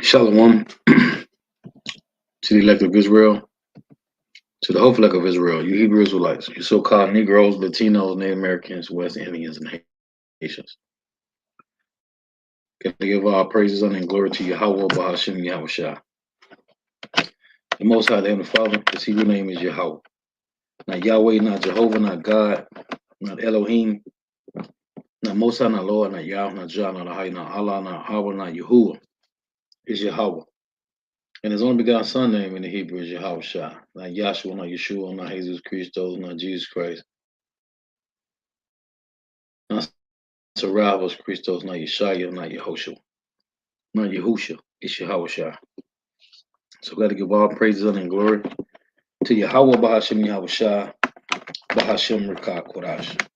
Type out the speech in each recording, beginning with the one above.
Shalom to the elect of Israel, to the hopeful elect of Israel, you Hebrew Israelites, you so-called Negroes, Latinos, Native Americans, West Indians, and Haitians. Gotta give all praises, honor, and glory to Yahweh, Bahashim, Yahushua. The Most High, the Heavenly Father, his Hebrew name is Yahweh. Not Yahweh, not Jehovah, not God, not Elohim, not Most High, not Lord, not Yah, not Jah, not Ahai, not Allah, not Abba, not Yahuwah. It's Yahweh. And his only begotten son name in the Hebrew is Yahushua. Not Yahshua, not Yeshua, not Jesus Christos, not Jesus Christ. Not Sarabbos Christos, not Yeshaya, not Yehoshua. Not Yahusha, it's Yahushua. So we got to give all praises and glory to Yahweh Bahashim Yahushua, Bahashim Rakah Kodash.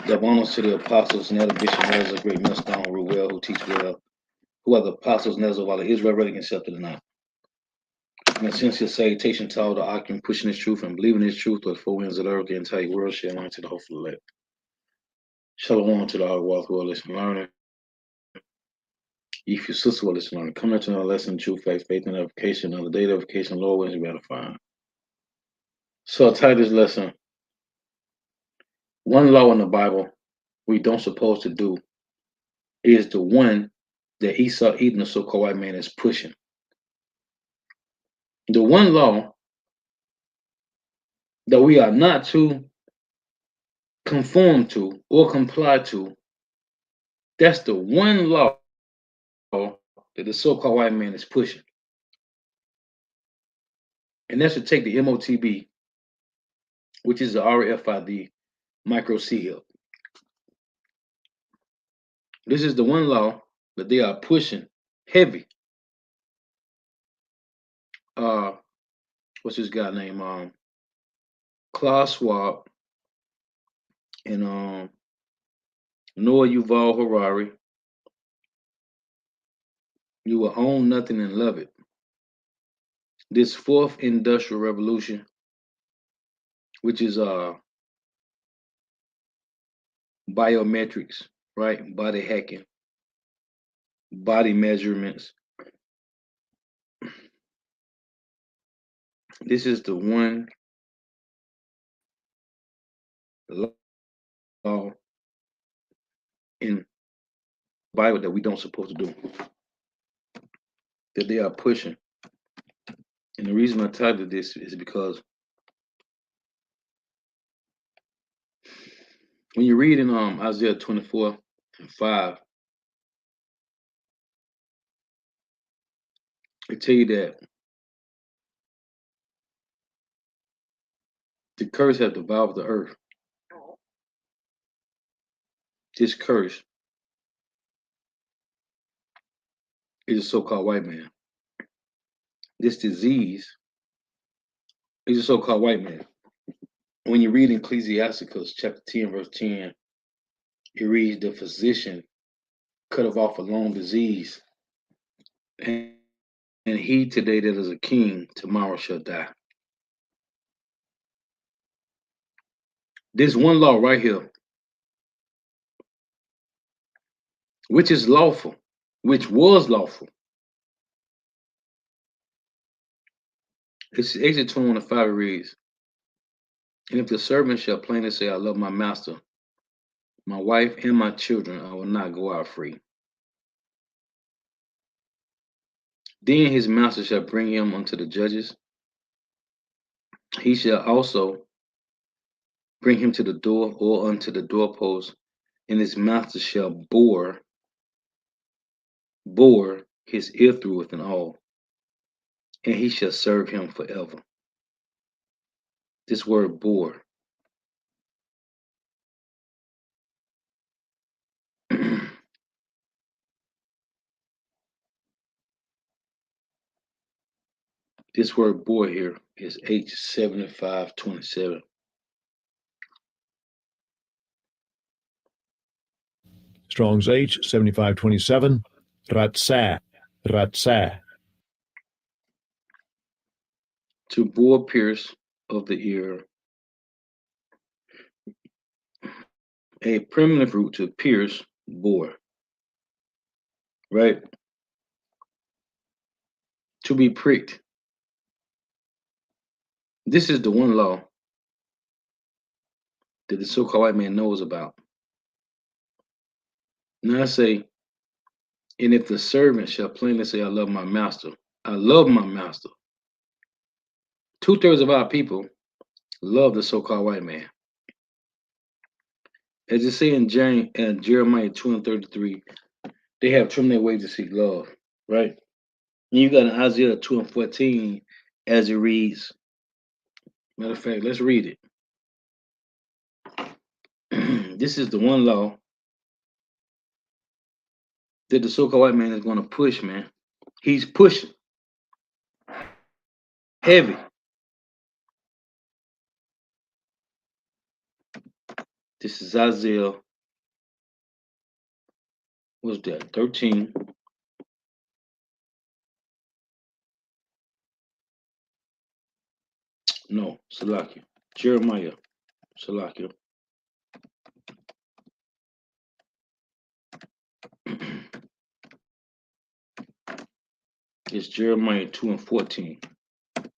Give honors to the apostles, Nether Bishop Nezza, great millstone, who rule well, who teach well, who are the apostles Nezza, while Israel ready accepted or not. And a sincere salutation to all the Akim pushing this truth and believing this truth to the four winds of the earth, the entire world, share along to the hopeful elect. Shalom to the all wealth, well, listen, learning. If your sister will listen, learning. Come into our lesson, true faith, faith and edification, another day of edification, Lord, wins we edifying. So I titled this lesson, one law in the Bible we don't supposed to do is the one that Esau, Edom, the so-called white man, is pushing. The one law that we are not to conform to or comply to, that's the one law that the so-called white man is pushing. And that's to take the MOTB, which is the RFID micro seal. This is the one law that they are pushing heavy. What's this guy named Klaus Schwab and Noah Yuval Harari. You will own nothing and love it. This fourth industrial revolution, which is biometrics, right? Body hacking, body measurements. This is the one law in the Bible that we don't supposed to do, that they are pushing. And the reason I titled this is because when you read in Isaiah 24:5, it tell you that the curse has devoured the earth. This curse is a so-called white man. This disease is a so-called white man. When you read Ecclesiasticus chapter 10, verse 10, it reads, the physician cutteth off a long disease, and he today that is a king, tomorrow shall die. This one law right here, which is lawful, which was lawful. It's Exodus 21:5 reads, and if the servant shall plainly say, I love my master, my wife, and my children, I will not go out free. Then his master shall bring him unto the judges. He shall also bring him to the door or unto the doorpost, and his master shall bore his ear through with an awl, and he shall serve him forever. This word bore. This word bore here is H7527. Strong's H 7527. Ratzah. Ratzah. To bore, pierce of the ear. A primitive root to pierce, bore. Right? to be pricked. This is the one law that the so-called white man knows about. Now I say, and if the servant shall plainly say, I love my master, I love my master. 2/3 of our people love the so-called white man. As it say in Jeremiah 2:33, they have trimmed their way to seek love, right? And you got in Isaiah 2:14, as it reads. Matter of fact, let's read it. This is the one law that the so-called white man is going to push, man. He's pushing heavy. This is Isaiah, what's that, 13. No, Salakia. Jeremiah, Salakia. It's Jeremiah 2:14.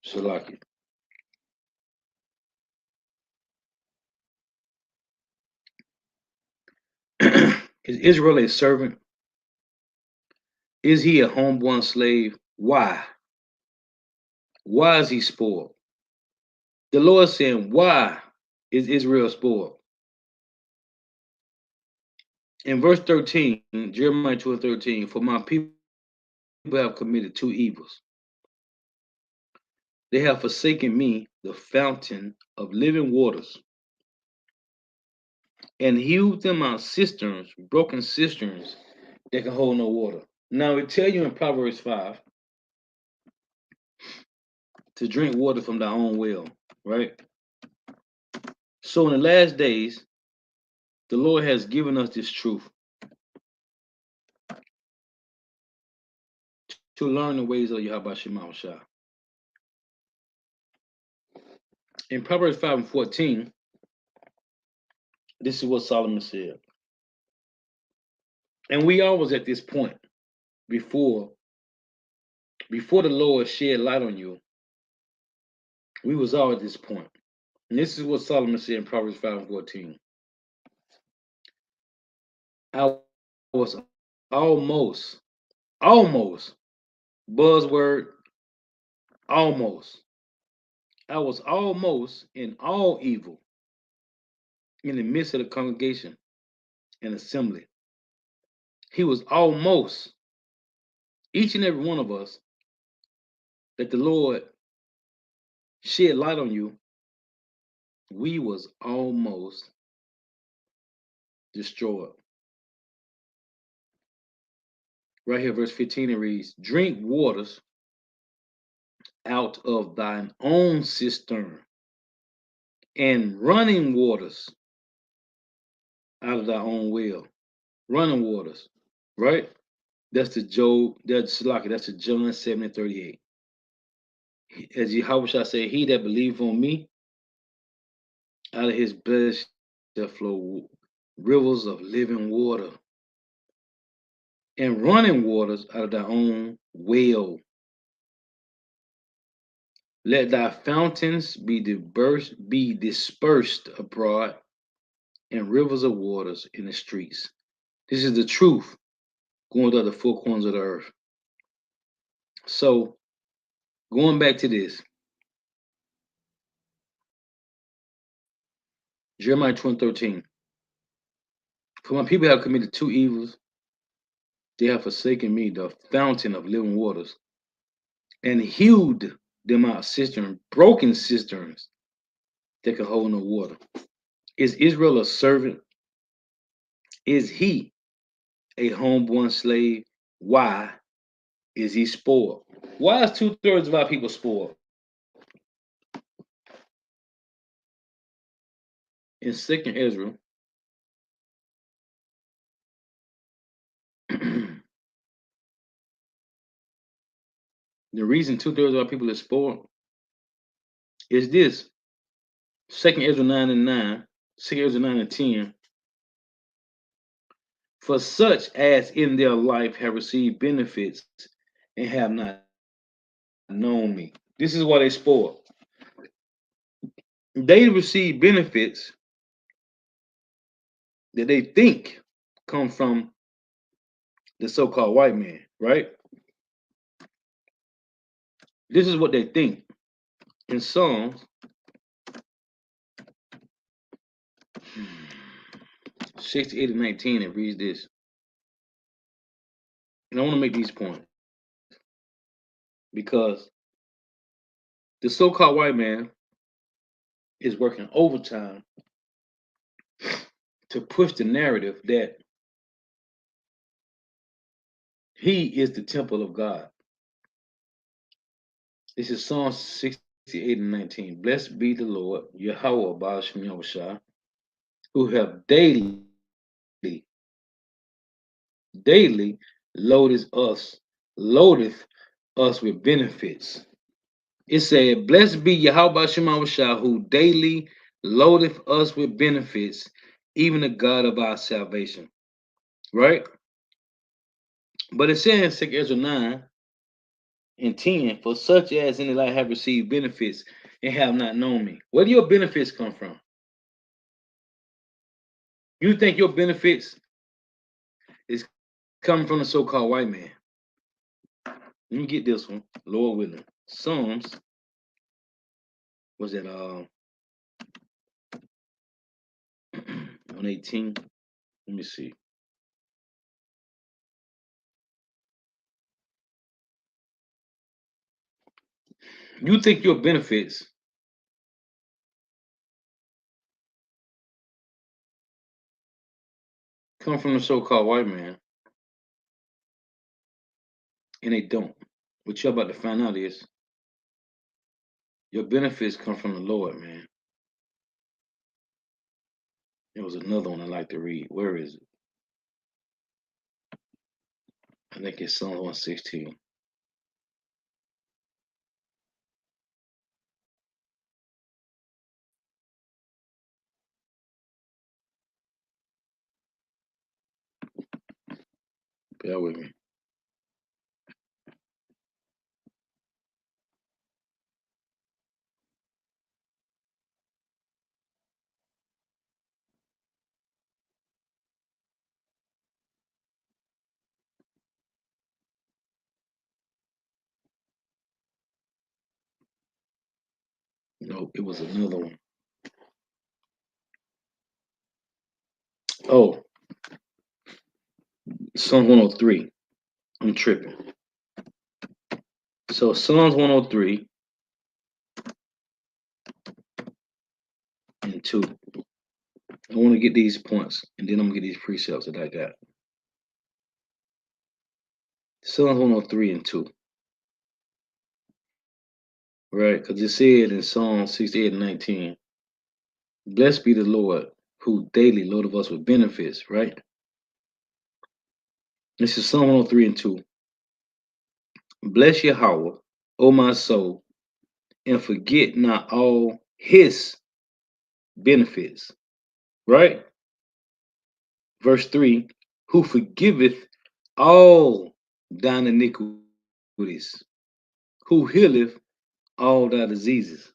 Salakia. Is Israel a servant? Is he a homeborn slave? Why? Why is he spoiled? The Lord saying, why is Israel spoiled? In verse 13, Jeremiah 2:13, for my people have committed two evils. They have forsaken me, the fountain of living waters, and hewed them out cisterns, broken cisterns that can hold no water. Now it tell you in Proverbs 5 to drink water from thy own well, right? So in the last days, the Lord has given us this truth to learn the ways of Yahweh Shema Shah. In Proverbs 5:14, this is what Solomon said. And we always at this point before the Lord shed light on you, we was all at this point. And this is what Solomon said in Proverbs 5:14. I was almost, buzzword, almost. I was almost in all evil in the midst of the congregation and assembly. He was almost, each and every one of us, that the Lord shed light on you, we was almost destroyed. Right here, verse 15, it reads, drink waters out of thine own cistern, and running waters out of thy own well. Running waters, right? That's the that's the John 7:38. As Yahweh say, he that believe on me, out of his belly shall flow rivers of living water, and running waters out of thy own well. Let thy fountains be dispersed abroad, and rivers of waters in the streets. This is the truth going to the four corners of the earth. So, going back to this, Jeremiah 2:13. For my people have committed two evils. They have forsaken me, the fountain of living waters, and hewed them out cisterns, broken cisterns that can hold no water. Is Israel a servant? Is he a homeborn slave? Why is he spoiled? Why is 2/3 of our people spoiled? In 2nd Ezra, the reason 2/3 of our people are spoiled is this. 2nd Ezra 9:9, 2nd Ezra 9:10. For such as in their life have received benefits and have not known me. This is why they spoiled. They receive benefits that they think come from the so-called white man, right? This is what they think. In Psalms 68 and 19, it reads this. And I want to make these points because the so-called white man is working overtime to push the narrative that he is the temple of God. This is Psalm 68 and 19. Blessed be the Lord, Yahweh Ba'ashem Yahushua, who have daily loadeth us with benefits. It said, blessed be Yahweh Shemawashah, who daily loadeth us with benefits, even the God of our salvation. Right? But it says in 2 Ezra 9 and 10, for such as any light have received benefits and have not known me. Where do your benefits come from? You think your benefits is coming from the so-called white man. Let me get this one, Lord willing. Psalms, was it 118? Let me see. You think your benefits come from the so-called white man, and they don't. What you're about to find out is your benefits come from the Lord, man. There was another one I like to read. Where is it? I think it's Psalm 116. Bear with me. No, it was another one. Oh, Psalm 103. I'm tripping. So Psalms 103 and 2. I want to get these points, and then I'm gonna get these precepts that I got. Psalms 103 and 2. Right? Because it said in Psalm 68 and 19, blessed be the Lord who daily loadeth us with benefits, right? This is Psalm 103 and 2. Bless Yahweh, O my soul, and forget not all his benefits, right? Verse 3, who forgiveth all thine iniquities, who healeth all thy diseases.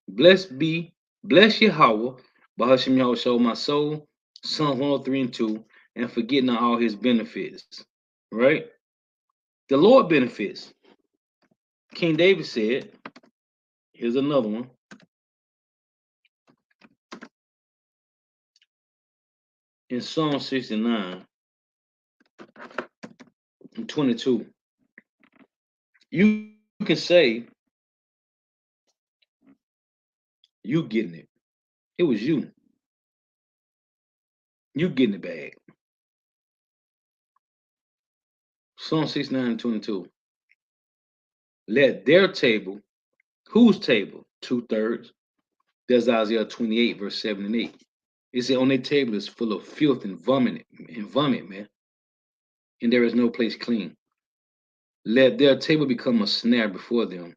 Bless Yahweh, Bahashim Yahweh, my soul, Psalm 103 and 2, and forget not all his benefits, right? The Lord benefits. King David said, here's another one. In Psalm 69 and 22, you can say, you getting it. It was you. You getting the bag. Psalm 69 and 22. Let their table, whose table? 2/3. There's Isaiah 28, verse 7 and 8. It said, on their table is full of filth and vomit, man. And there is no place clean. Let their table become a snare before them.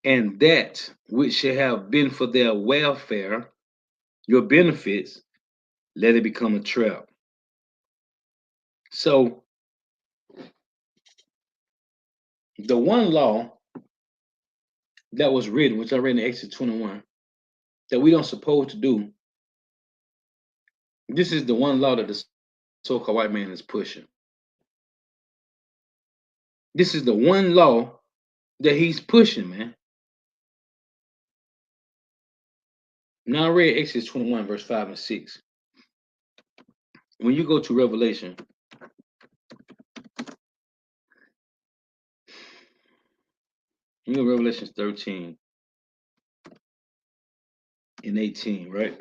And that which shall have been for their welfare, your benefits, let it become a trap. So The one law that was written, which I read in Exodus 21, that we don't supposed to do, this is the one law that the so-called white man is pushing. This is the one law that he's pushing, man. Now I read Exodus 21, verse 5 and 6. When you go to Revelation, you know Revelation 13 and 18, right?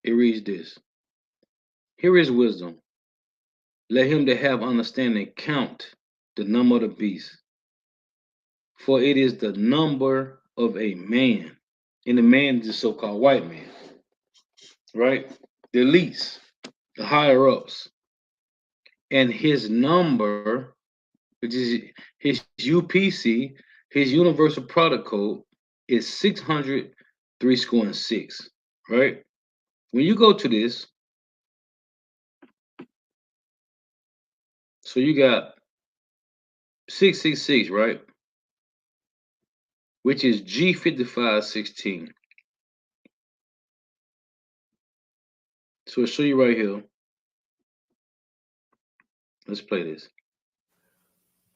It reads this. Here is wisdom. Let him that have understanding count the number of the beast, for it is the number of a man. And the man is the so-called white man, right? The least, the higher ups. And his number, which is his UPC, his universal product code, is 603 score and 6, right? When you go to this, so you got 666, right? Which is G5516. So I'll show you right here. Let's play this.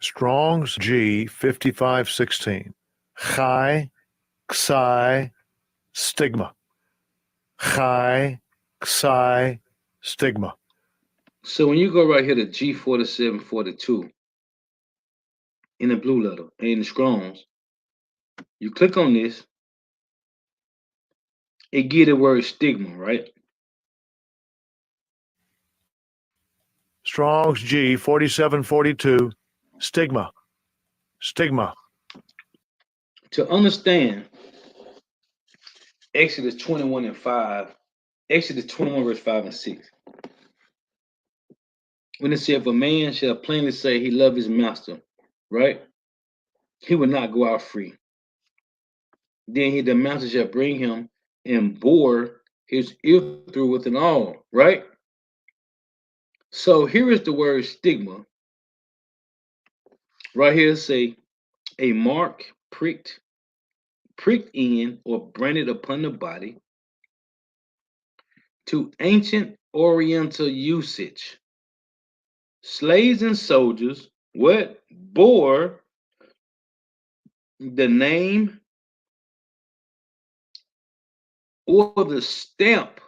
Strong's G 5516. Chi, Xi, stigma. Chi, Xi, stigma. So when you go right here to G4742 in the blue letter and in the Strong's, you click on this, it give the word stigma, right? Strong's G 4742. Stigma. Stigma. To understand Exodus 21 and 5, Exodus 21 verse 5 and 6. When it said, if a man shall plainly say he love his master, right? He will not go out free. Then the master shall bring him and bore his ear through with an awl, right? So here is the word stigma. Right here say a mark pricked in or branded upon the body. To ancient Oriental usage, slaves and soldiers what bore the name or the stamp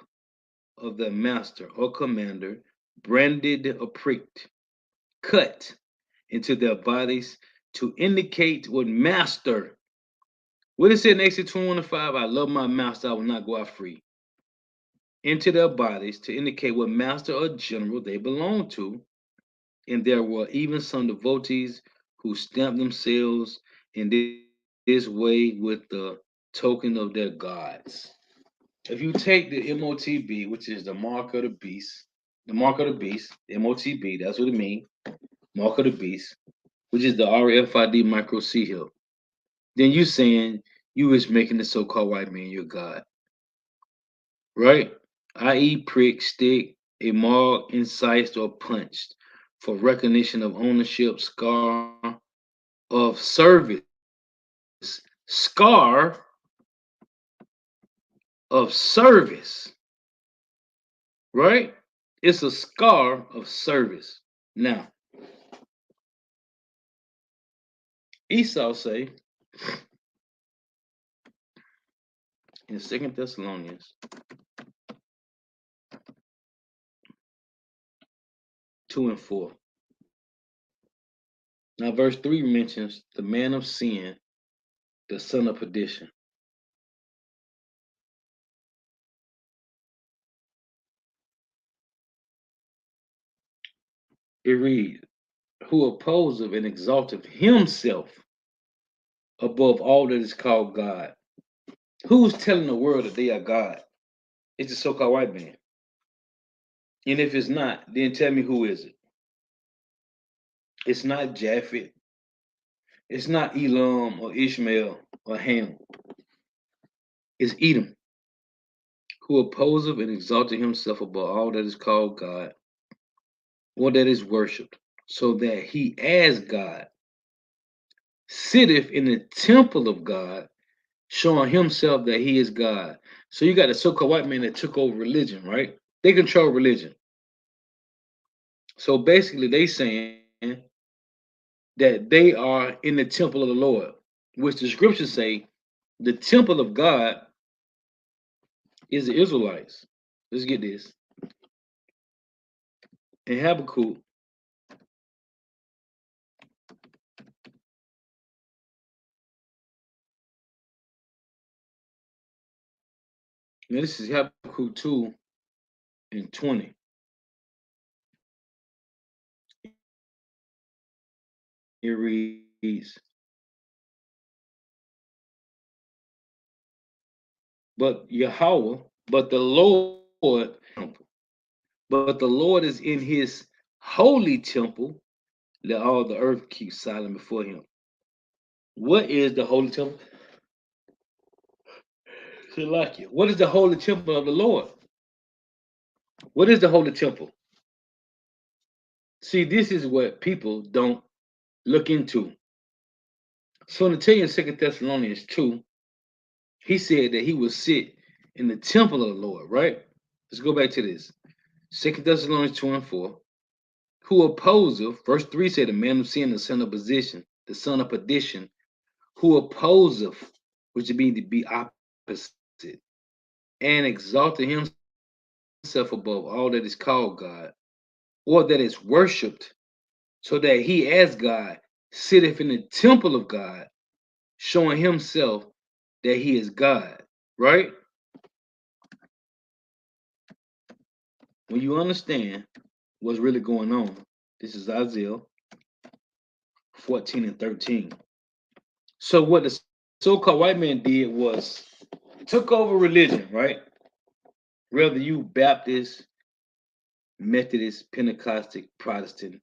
of the master or commander, branded or pricked, cut into their bodies to indicate what master. What it said in Exodus 21:5, I love my master, I will not go out free. Into their bodies to indicate what master or general they belong to. And there were even some devotees who stamped themselves in this way with the token of their gods. If you take the MOTB, which is the mark of the beast, MOTB, that's what it means, mark of the beast, which is the RFID micro C here, then you saying you is making the so-called white man your God. Right? I.e. prick, stick, a mark, incised, or punched for recognition of ownership, scar of service. Scar of service. Right? It's a scar of service. Now, Esau say in 2 Thessalonians 2 and 4. Now, verse 3 mentions the man of sin, the son of perdition. It reads, who opposeth and exalteth himself above all that is called God. Who's telling the world that they are God? It's the so-called white man. And if it's not, then tell me who is it? It's not Japhet. It's not Elam or Ishmael or Ham. It's Edom. who opposeth and exalteth himself above all that is called God, or that is worshipped, so that he as God sitteth in the temple of God, showing himself that he is God. So you got the so-called white man that took over religion, right? They control religion. So basically they saying that they are in the temple of the Lord, which the scriptures say the temple of God is the Israelites. Let's get this. In Habakkuk, now this is Habakkuk 2 and 20. It reads, but Yahweh, but the Lord, but the Lord is in his holy temple. Let all the earth keep silent before him. What is the holy temple? Shalakia. What is the holy temple of the Lord? What is the holy temple? See, this is what people don't look into. So to tell you in 2 Thessalonians 2, he said that he would sit in the temple of the Lord, right? Let's go back to this. 2 Thessalonians 2 and 4. Who opposeth, verse 3 said, the man of sin, the son of position, the son of perdition, who opposeth, which would mean to be opposite, and exalted himself above all that is called God, or that is worshipped, so that he as God sitteth in the temple of God, showing himself that he is God, right? When you understand what's really going on, this is Isaiah 14 and 13. So what the so-called white man did was took over religion, right? Whether you Baptist, Methodist, Pentecostal, Protestant,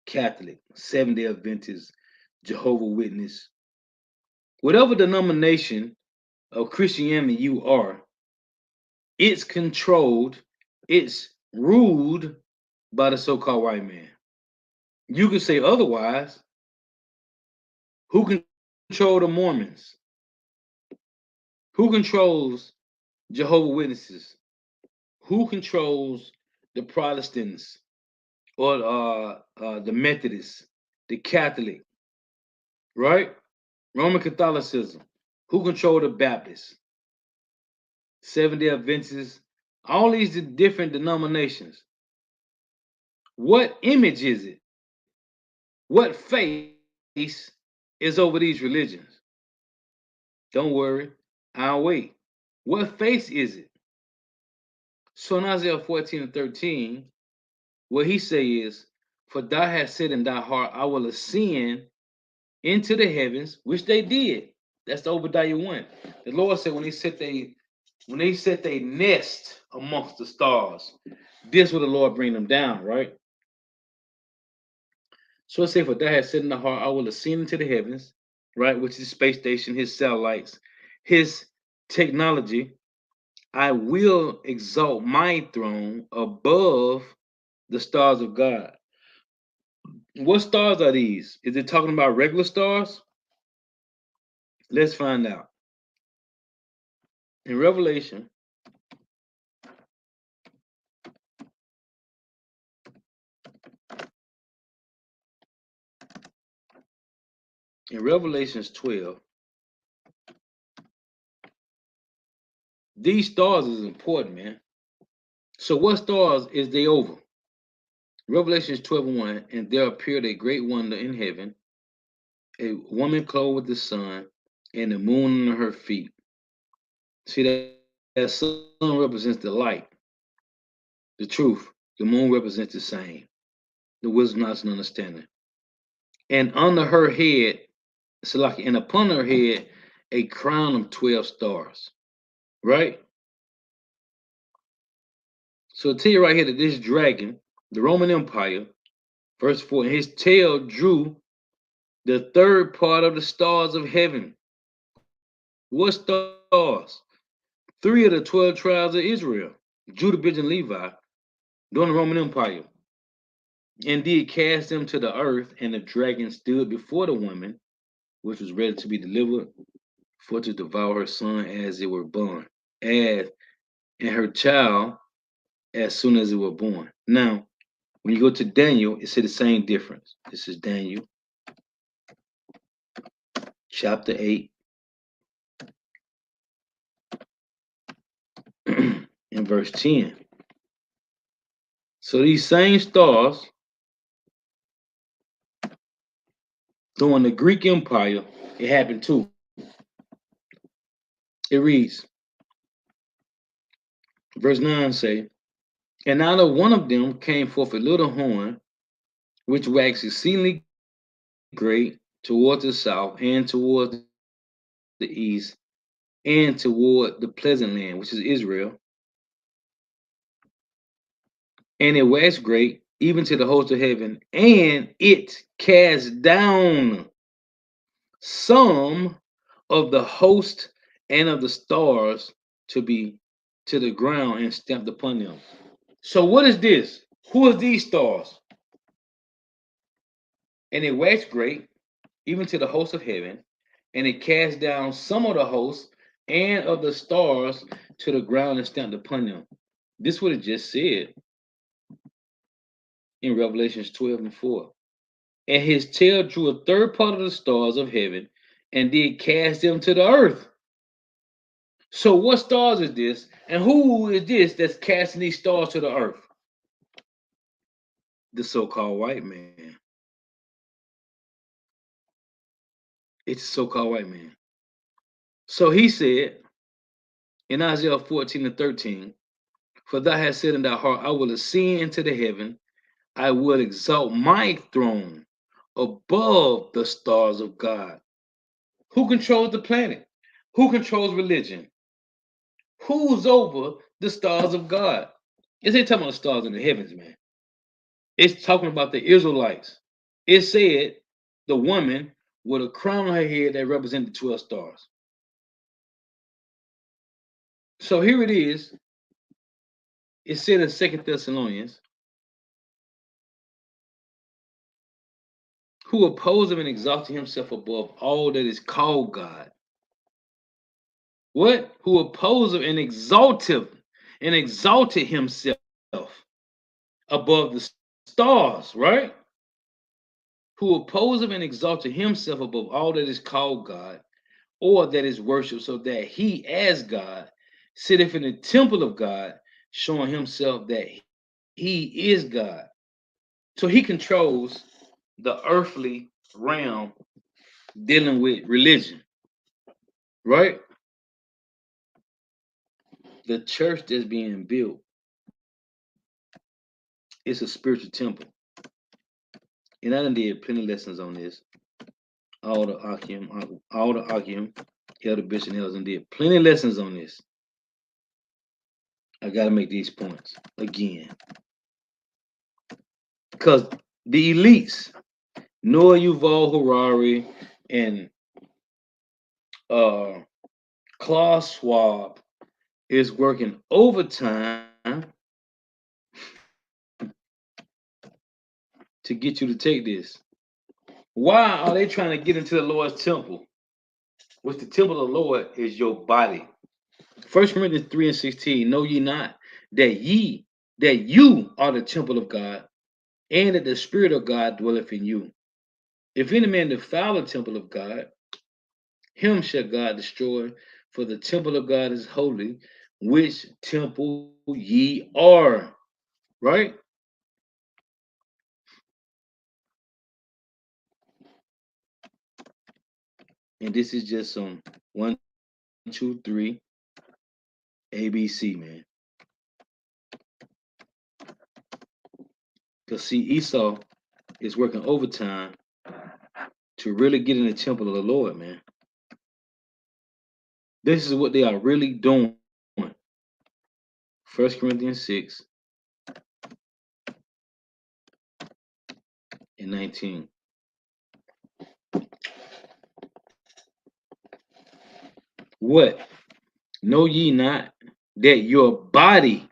Catholic, Seventh-day Adventist, Jehovah's Witness, whatever denomination of Christianity you are, it's controlled, it's ruled by the so-called white man. You can say otherwise. Who control the Mormons? Who controls Jehovah's Witnesses? Who controls the Protestants or the Methodists, the Catholic, right? Roman Catholicism. Who control the Baptists? Seventh-day Adventists, all these different denominations. What image is it? What face is over these religions? Don't worry, I'll wait. What face is it? So in Isaiah 14 and 13, what he say is, for thou hast said in thy heart, I will ascend into the heavens, which they did. That's the Obadiah 1. The Lord said when they set they nest amongst the stars, this will the Lord bring them down, right? So it say, for thou hast said in the heart, I will ascend into the heavens, right? Which is space station, his satellites, his technology. I will exalt my throne above the stars of God. What stars are these? Is it talking about regular stars? Let's find out. In Revelation, in Revelations 12, these stars is important, man. So what stars is they over? Revelations 12:1, and there appeared a great wonder in heaven, a woman clothed with the sun, and the moon on her feet. See that sun represents the light, the truth. The moon represents the same, the wisdom, knowledge, and understanding. And under her head, Salaki, and upon her head, a crown of 12 stars. Right? So I tell you right here that this dragon, the Roman Empire, verse 4, and his tail drew the third part of the stars of heaven. What stars? 3 of the 12 tribes of Israel, Judah, Benjamin, and Levi, during the Roman Empire, and did cast them to the earth, and the dragon stood before the woman, which was ready to be delivered, for to devour her son as it were born, and her child as soon as it were born. Now, when you go to Daniel, it said the same difference. This is Daniel chapter 8 and verse 10. So these same stars during the Greek Empire, it happened too. It reads, verse 9 say, and out of one of them came forth a little horn, which waxed exceedingly great toward the south and toward the east and toward the pleasant land, which is Israel. And it waxed great even to the host of heaven, and it cast down some of the host and of the stars to the ground and stamped upon them. So what is this? Who are these stars? And it waxed great even to the host of heaven, and it cast down some of the hosts and of the stars to the ground and stamped upon them. This would have just said in Revelations 12 and 4. And his tail drew a third part of the stars of heaven and did cast them to the earth. So what stars is this? And who is this that's casting these stars to the earth? The so-called white man. It's the so-called white man. So he said in Isaiah 14 and 13, for thou hast said in thy heart, I will ascend into the heaven, I will exalt my throne above the stars of God. Who controls the planet? Who controls religion? Who's over the stars of God? It ain't talking about stars in the heavens, man. It's talking about the Israelites. It said the woman with a crown on her head that represented 12 stars. So here it is. It said in 2 Thessalonians, who opposed him and exalted himself above all that is called God. What? Who opposed him and exalted himself above the stars, right? Who opposed him and exalted himself above all that is called God, or that is worshipped, so that he, as God, sitteth in the temple of God, showing himself that he is God. So he controls the earthly realm dealing with religion, right? The church that's being built is a spiritual temple. And I done did plenty of lessons on this. All the Akim, Elder Bishop and Elders did plenty of lessons on this. I gotta make these points again. Because the elites, Noah Yuval Harari and Klaus Schwab, is working overtime to get you to take this. Why are they trying to get into the Lord's temple? Which the temple of the Lord is your body. 1 Corinthians 3 and 16, know ye not that you are the temple of God, and that the Spirit of God dwelleth in you. If any man defile the temple of God, him shall God destroy, for the temple of God is holy, which temple ye are. Right? And this is just some 1, 2, 3 ABC, man. Because see, Esau is working overtime to really get in the temple of the Lord, man. This is what they are really doing. 1 Corinthians 6 and 19. What? Know ye not that your body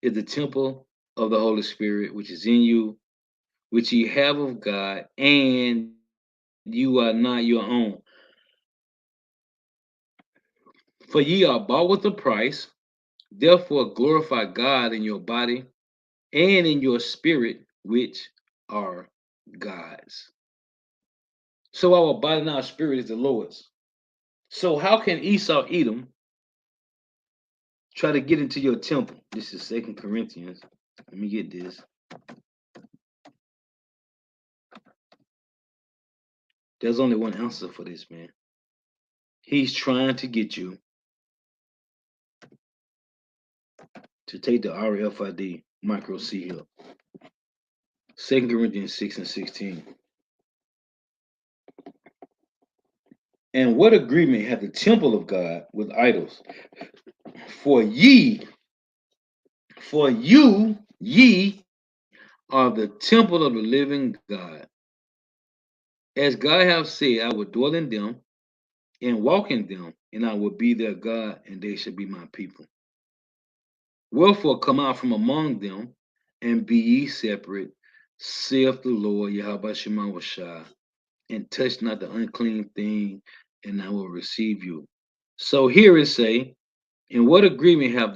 is the temple of the Holy Spirit, which is in you, which ye have of God, and you are not your own. For ye are bought with a price. Therefore glorify God in your body and in your spirit, which are God's. So our body and our spirit is the Lord's. So how can Esau, Edom, try to get into your temple? This is 2 Corinthians. Let me get this. There's only one answer for this, man. He's trying to get you to take the RFID micro seal. 2 Corinthians 6 and 16. And what agreement hath the temple of God with idols? For you, ye are the temple of the living God. As God hath said, I will dwell in them and walk in them, and I will be their God, and they shall be my people. Wherefore come out from among them, and be ye separate, saith the Lord Yahweh Shema Shah, and touch not the unclean thing, and I will receive you. So here it say, in what agreement have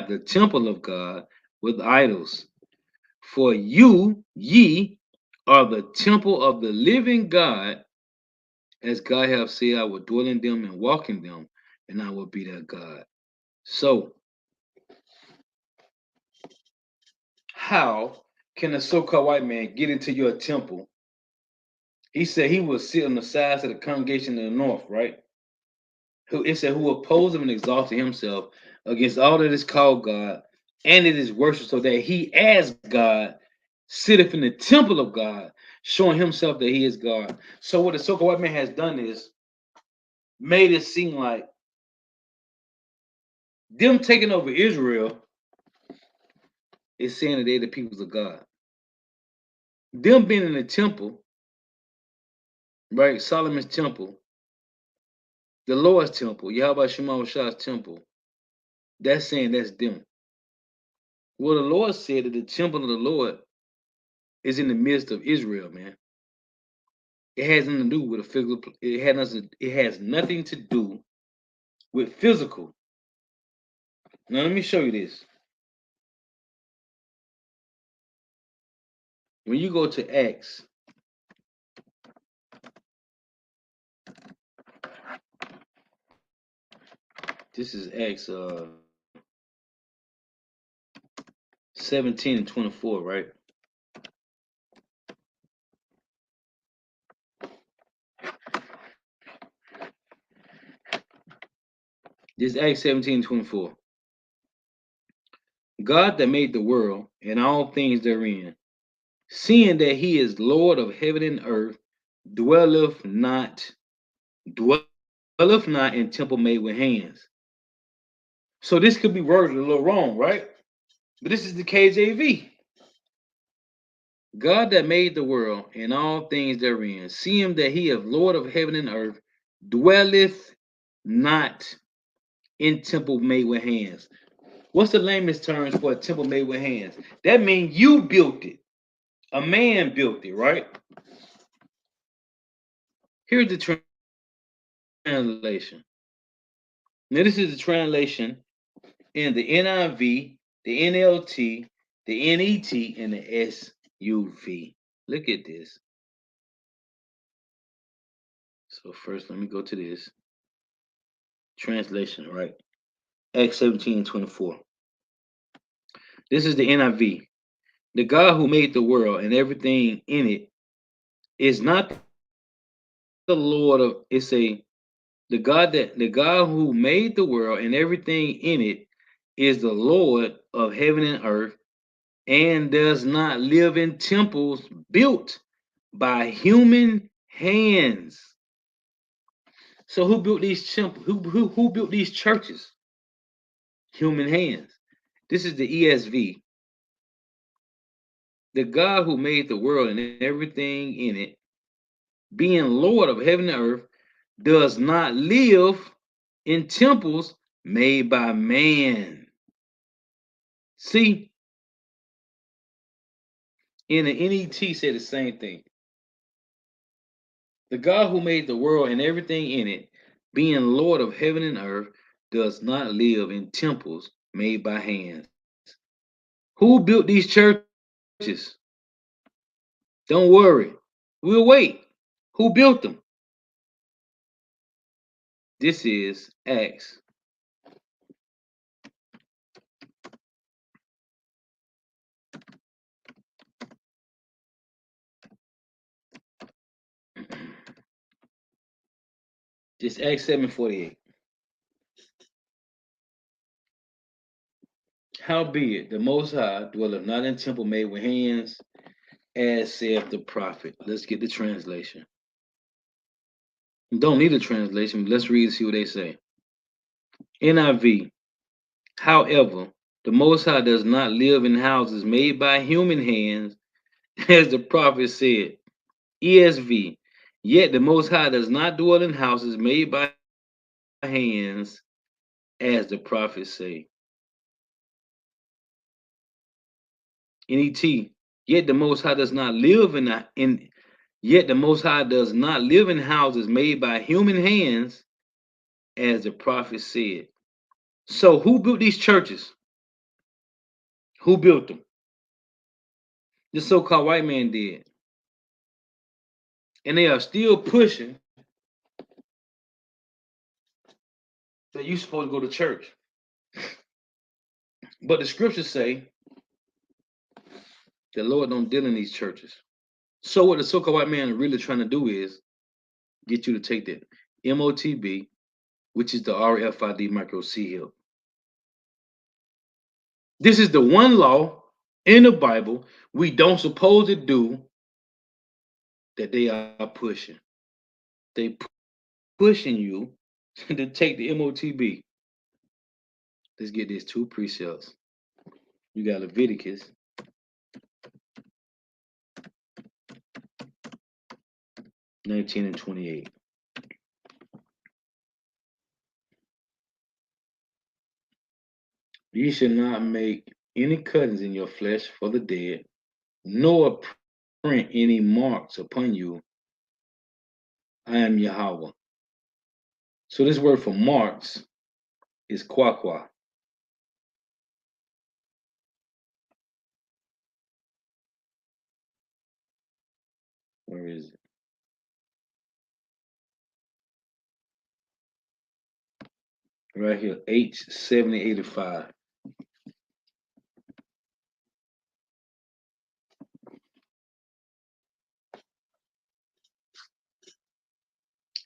the temple of God with idols? For ye are the temple of the living God, as God hath said, I will dwell in them and walk in them, and I will be their God. So, how can a so-called white man get into your temple? He said he will sit on the sides of the congregation in the north, right? It said who opposed him and exalted himself against all that is called God, and it is worship, so that he as God sitteth in the temple of God, showing himself that he is God. So what the so-called white man has done is made it seem like them taking over Israel is saying that they're the peoples of God. Them being in the temple, right? Solomon's temple, the Lord's temple, Yahweh Shema Shah's temple. That's saying that's them. Well, the Lord said that the temple of the Lord is in the midst of Israel, man. It has nothing to do with a physical. It has nothing to do with physical. Now let me show you this. When you go to Acts, this is Acts 17 and 24, right? This is Acts 17 and 24. God that made the world and all things therein, seeing that he is Lord of heaven and earth, dwelleth not in temple made with hands. So this could be worded a little wrong, right? But this is the KJV. God that made the world and all things therein, seeing that he is Lord of heaven and earth, dwelleth not in temple made with hands. What's the layman's terms for a temple made with hands? That means you built it. A man built it, right? Here's the translation. Now, this is the translation in the NIV, the NLT, the NET, and the SUV. Look at this. So first, let me go to this translation, right? Acts 17:24. This is the NIV. The God who made the world and everything in it is not the Lord of. It's the God who made the world and everything in it is the Lord of heaven and earth, and does not live in temples built by human hands. So who built these temples? Who built these churches? Human hands. This is the ESV. The God who made the world and everything in it, being Lord of heaven and earth, does not live in temples made by man. See, in the NET said the same thing. The God who made the world and everything in it, being Lord of heaven and earth, does not live in temples made by hands. Who built these churches? Don't worry. We'll wait. Who built them? This is Acts. This Acts 7:48. Howbeit, the Most High dwelleth not in temple made with hands, as saith the prophet. Let's get the translation. Don't need a translation. Let's read and see what they say. NIV. However, the Most High does not live in houses made by human hands, as the prophet said. ESV. Yet the Most High does not dwell in houses made by hands, as the prophets say. NET. Yet the Most High does not live Yet the Most High does not live in houses made by human hands, as the prophet said. So who built these churches? Who built them? The so-called white man did. And they are still pushing that you're supposed to go to church. But the scriptures say the Lord don't deal in these churches. So what the so-called white man is really trying to do is get you to take that MOTB, which is the RFID micro seal. This is the one law in the Bible we don't suppose to do that they are pushing. They pushing you to take the MOTB. Let's get these two precepts. You got Leviticus 19 and 28. Ye shall not make any cuttings in your flesh for the dead, nor print any marks upon you. I am Yahweh. So this word for marks is kwakwa. Where is it? Right here, H7085.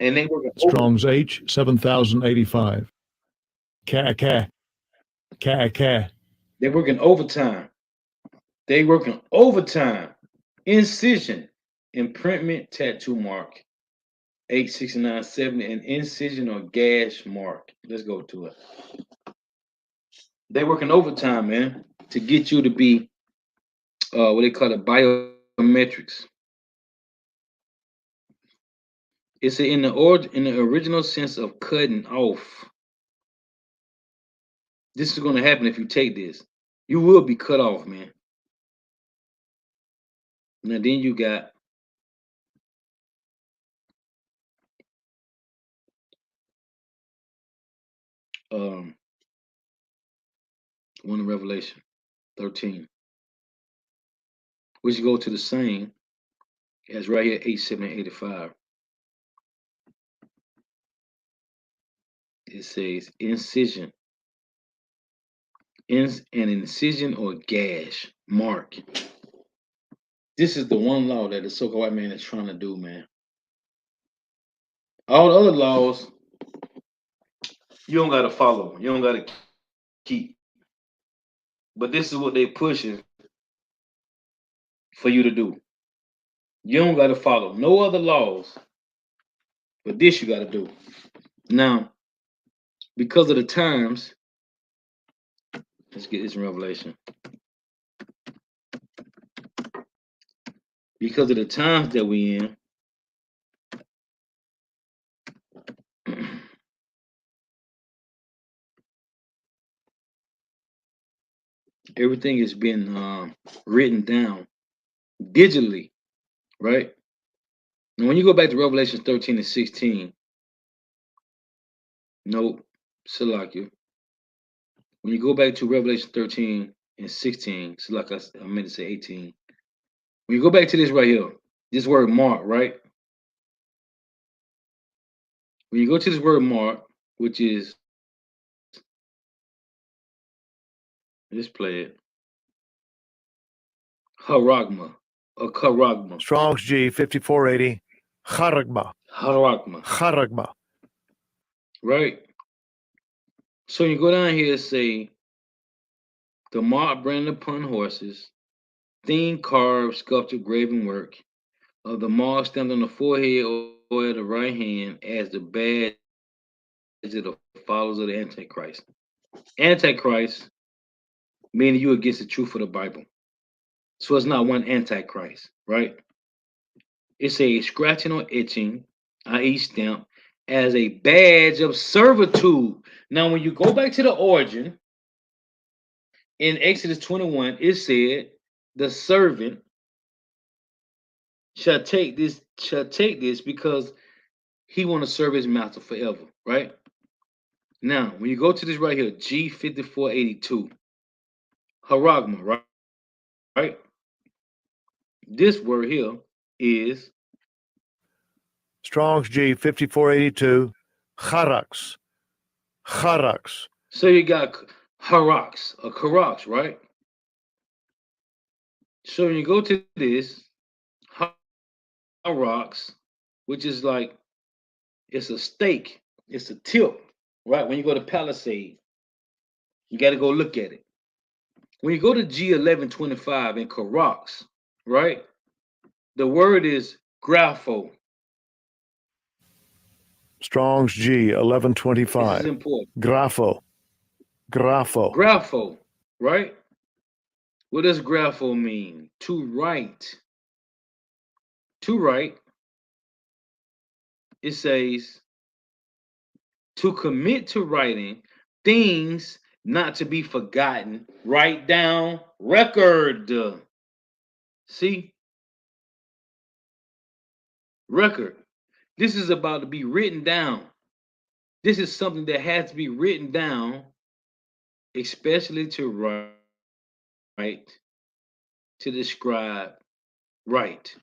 And they working Strong's H 7085. Ka. They're working overtime. They working overtime. Incision, imprintment, tattoo mark, 86970, and incision or gash mark. Let's go to it. They working overtime, man, to get you to be what they call it, biometrics. It's in the original sense of cutting off. This is going to happen if you take this. You will be cut off, man. Now then you got one in Revelation 13, which go to the same as right here, 8785. It says incision. An incision or gash mark. This is the one law that the so-called white man is trying to do, man. All the other laws, you don't got to follow. You don't got to keep. But this is what they pushing for you to do. You don't got to follow no other laws, but this you got to do. Now, because of the times, let's get this in Revelation. Because of the times that we in, Everything has been written down digitally, right? And when you go back to Revelation 13 and 16, no, Salakia. When you go back to Revelation 13 and 16, Salakia, I meant to say 18. When you go back to this right here, this word mark, right? When you go to this word mark, which is, let's play it, haragma, or karagma, Strong's G 5480. Charagma. haragma, Charagma. right? So you go down here and say, the mark branded upon horses, thin carved, sculptured, graven work of the mark stamped on the forehead or at the right hand as the badge of the followers of the Antichrist. Antichrist, meaning you against the truth of the Bible. So it's not one Antichrist, right? It's a scratching or itching, i.e., stamp, as a badge of servitude. Now, when you go back to the origin, in Exodus 21, it said, the servant shall take this because he want to serve his master forever, right? Now, when you go to this right here, G5482, haragma, right? This word here is, Strong's G 5482. Charax. Charax. so you got harax or karax, right? So when you go to this, rocks, which is like, it's a stake, it's a tip, right? When you go to Palisade, you got to go look at it. When you go to G1125 in Karax, right? The word is grapho. Strong's G This is 1125. important. Grapho. Grapho. Grapho, right? What does grapho mean? To write. To write, it says to commit to writing things not to be forgotten. Write down record. See? Record. This is about to be written down. This is something that has to be written down, especially to write, to describe, write.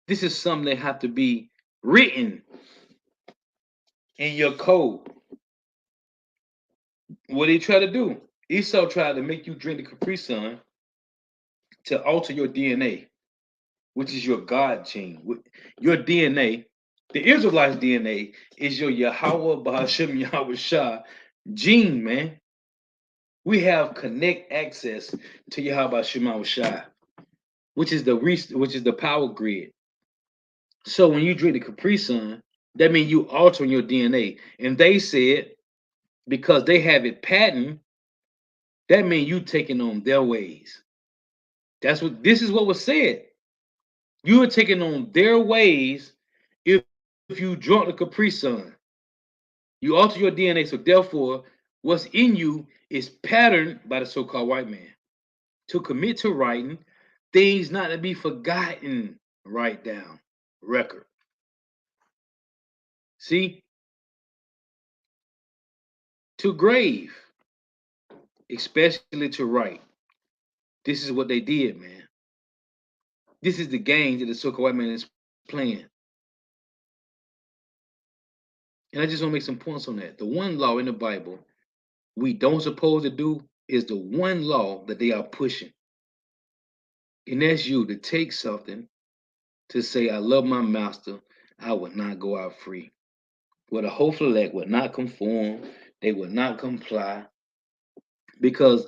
This is something that have to be written in your code. What did he try to do? Esau tried to make you drink the Capri Sun to alter your DNA, which is your God gene. Your DNA, the Israelites' DNA, is your Yahweh Bahashem Yahweh Shah gene, man. We have connect access to Yahweh Bahashem Shah, which is the power grid. So when you drink the Capri Sun, that means you altering your DNA. And they said, because they have it patent, that means you taking on their ways. This is what was said. You are taking on their ways if you drunk the Capri Sun. You alter your DNA, so therefore, what's in you is patterned by the so-called white man. To commit to writing things not to be forgotten, write down, record. See? To grave, especially to write. This is what they did, man. This is the game that the so-called white man is playing. And I just want to make some points on that. The one law in the Bible we don't supposed to do is the one law that they are pushing. And that's you to take something to say, I love my master, I will not go out free. Where the whole elect would not conform, they would not comply. Because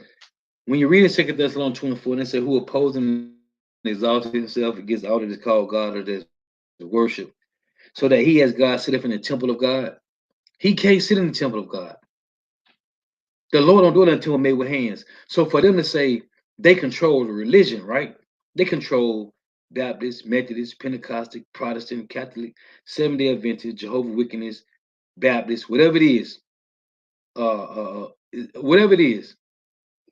when you read in 2 Thessalonians 24, and they say, who opposes and exalts himself against all that is called God or that is worship, so that he as God sitteth in the temple of God. He can't sit in the temple of God. The Lord don't do it until made with hands. So for them to say they control the religion, right? They control Baptist, Methodist, Pentecostal, Protestant, Catholic, Seventh-day Adventist, Jehovah's Witness, Baptist, whatever it is, whatever it is.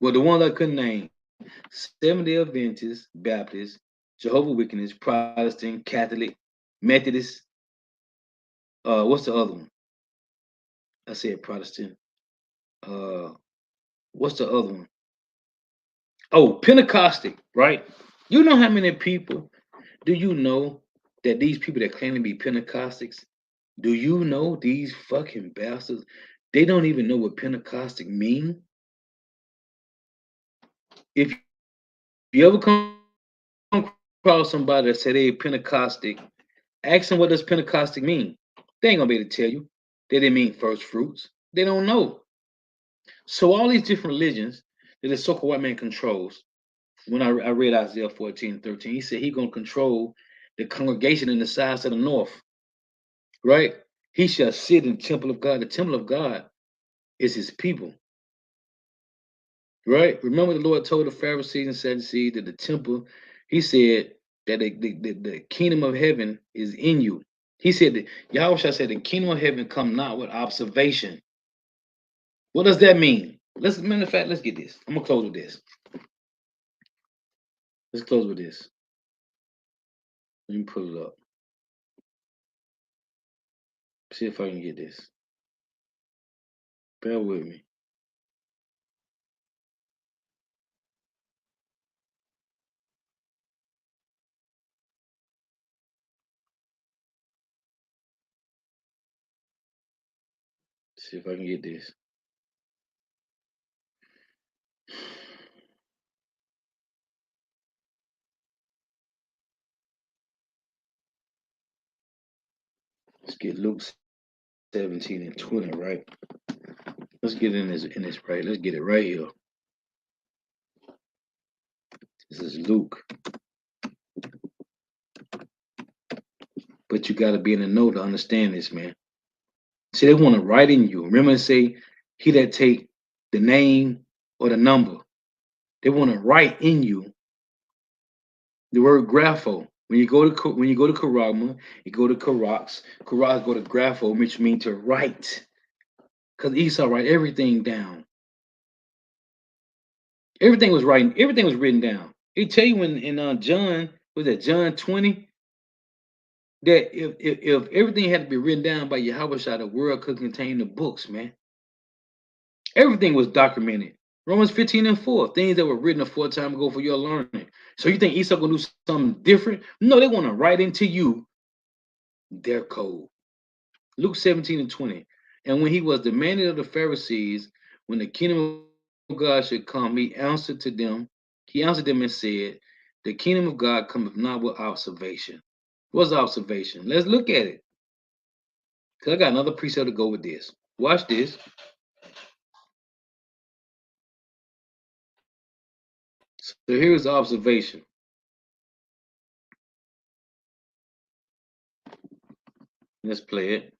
Well, the ones I couldn't name: Seventh-day Adventist, Baptist, Jehovah's Witness, Protestant, Catholic, Methodist. What's the other one? I said Protestant. Uh, what's the other one? Oh, Pentecostal, right? You know how many people do you know that these people that claim to be Pentecostals, do you know these fucking bastards? They don't even know what Pentecostal mean. If you ever come across somebody that say they Pentecostal, ask them what does Pentecostal mean. They ain't gonna be able to tell you. They didn't mean first fruits. They don't know. So all these different religions that the so-called white man controls. When I read Isaiah 14:13, he said he gonna control the congregation in the sides of the north, right? He shall sit in the temple of God. The temple of God is his people, right? Remember the Lord told the Pharisees and Sadducees that the temple, he said that the kingdom of heaven is in you. He said that Yahweh said the kingdom of heaven come not with observation. What does that mean? Matter of fact, let's get this. I'm gonna close with this. Let's close with this. Let me pull it up. See if I can get this. Bear with me. See if I can get this. Let's get Luke 17 and 20, right? Let's get in this right. Let's get it right here. This is Luke. But you gotta be in the know to understand this, man. See, they want to write in you. Remember to say, he that take the name or the number. They want to write in you the word grapho. When you go to Karama, you go to Karax. Karax go to grapho, which means to write. Because Esau write everything down. Everything was written down. He tell you in John, was that John 20? That if everything had to be written down by Yahweh, the world could contain the books, man. Everything was documented. Romans 15 and 4, things that were written a short time ago for your learning. So you think Esau gonna do something different? No, they want to write into you their code. Luke 17 and 20. And when he was demanded of the Pharisees, when the kingdom of God should come, he answered them and said, the kingdom of God cometh not with observation. What's observation? Let's look at it. Because I got another precept to go with this. Watch this. So here's the observation. Let's play it.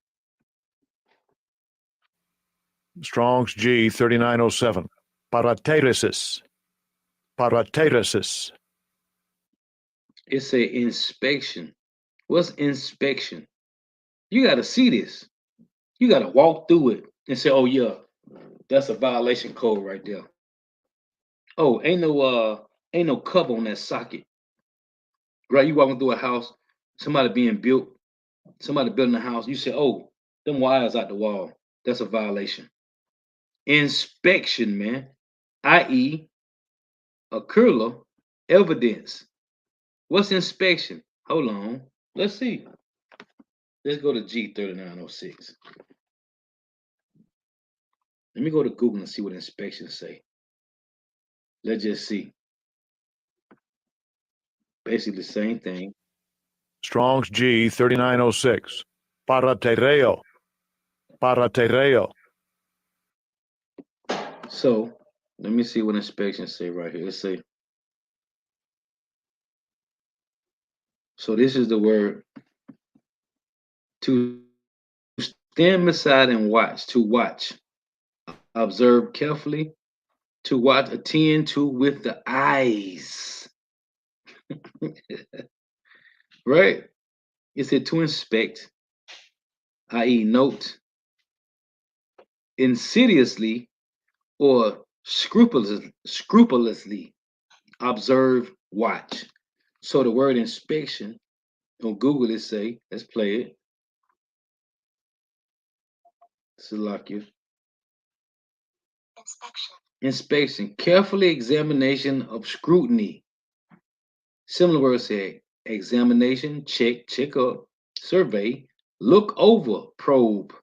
Strong's G 3907. Parateresis. Parateresis. It's a inspection. What's inspection? You got to see this. You got to walk through it and say, "Oh yeah, that's a violation code right there." Oh, ain't no cover on that socket. Right? You walking through a house, somebody building a house. You say, "Oh, them wires out the wall." That's a violation. Inspection, man, i.e., occurler evidence. What's inspection? Hold on. Let's see. Let's go to G3906. Let me go to Google and see what inspections say. Let's just see. Basically the same thing. Strong's G 3906. Paratereo. Paratereo. So let me see what inspections say right here. Let's say. So this is the word to stand beside and watch, to watch, observe carefully, to watch, attend to with the eyes. Right? It said to inspect, i.e., note, insidiously or scrupulously observe, watch. So the word inspection on Google it say, let's play it. Salakia. Inspection, carefully examination of scrutiny. Similar words say examination, check up, survey, look over, probe,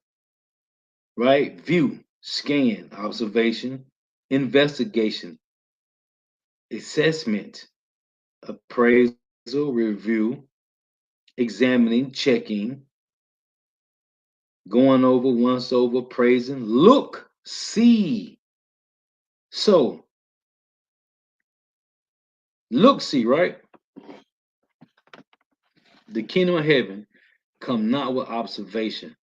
right? View, scan, observation, investigation, assessment, appraisal, review, examining, checking, going over, once over, praising, look, see. So, look, see, right? The kingdom of heaven come not with observation,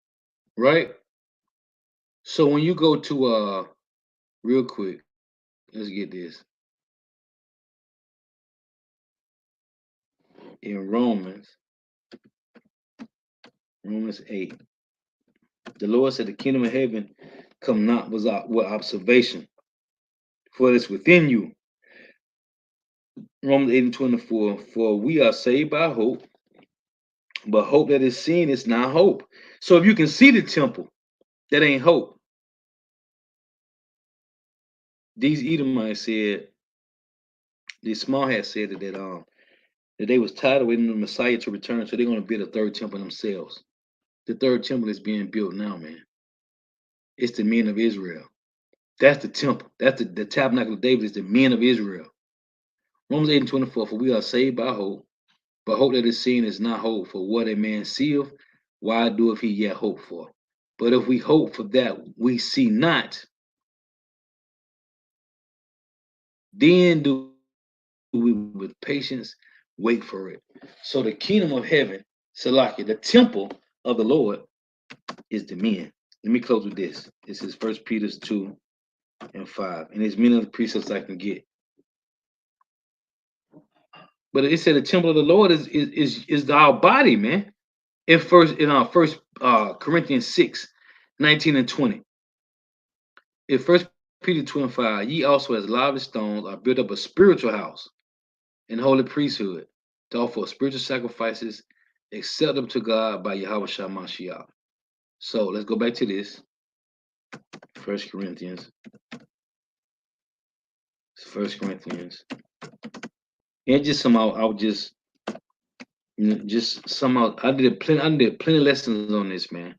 right? So when you go to real quick, let's get this. In Romans 8, the Lord said the kingdom of heaven come not with observation, for it is within you. Romans 8:24, for we are saved by hope, but hope that is seen is not hope. So if you can see the temple, that ain't hope. These Edomites said, the small hat said that they was tired of waiting on the Messiah to return, so they're going to build a third temple themselves. The third temple is being built now, man. It's the men of Israel. That's the temple. That's the tabernacle of David is the men of Israel. Romans 8:24, for we are saved by hope, but hope that is seen is not hope. For what a man seeth, why doeth he yet hope for? But if we hope for that we see not, then do we with patience wait for it. So the kingdom of heaven, Salakia, the temple of the Lord is the men. Let me close with this. This is 1 Peter 2:5. And as many of the precepts I can get. But it said the temple of the Lord is our body, man. In first Corinthians 6:19 and 20. In 1 Peter 2:5, ye also as lively stones are built up a spiritual house and holy priesthood to offer spiritual sacrifices acceptable to God by Yahweh Shah Mashiach. So let's go back to this. 1 Corinthians. And just somehow I would just somehow I did plenty lessons on this, man.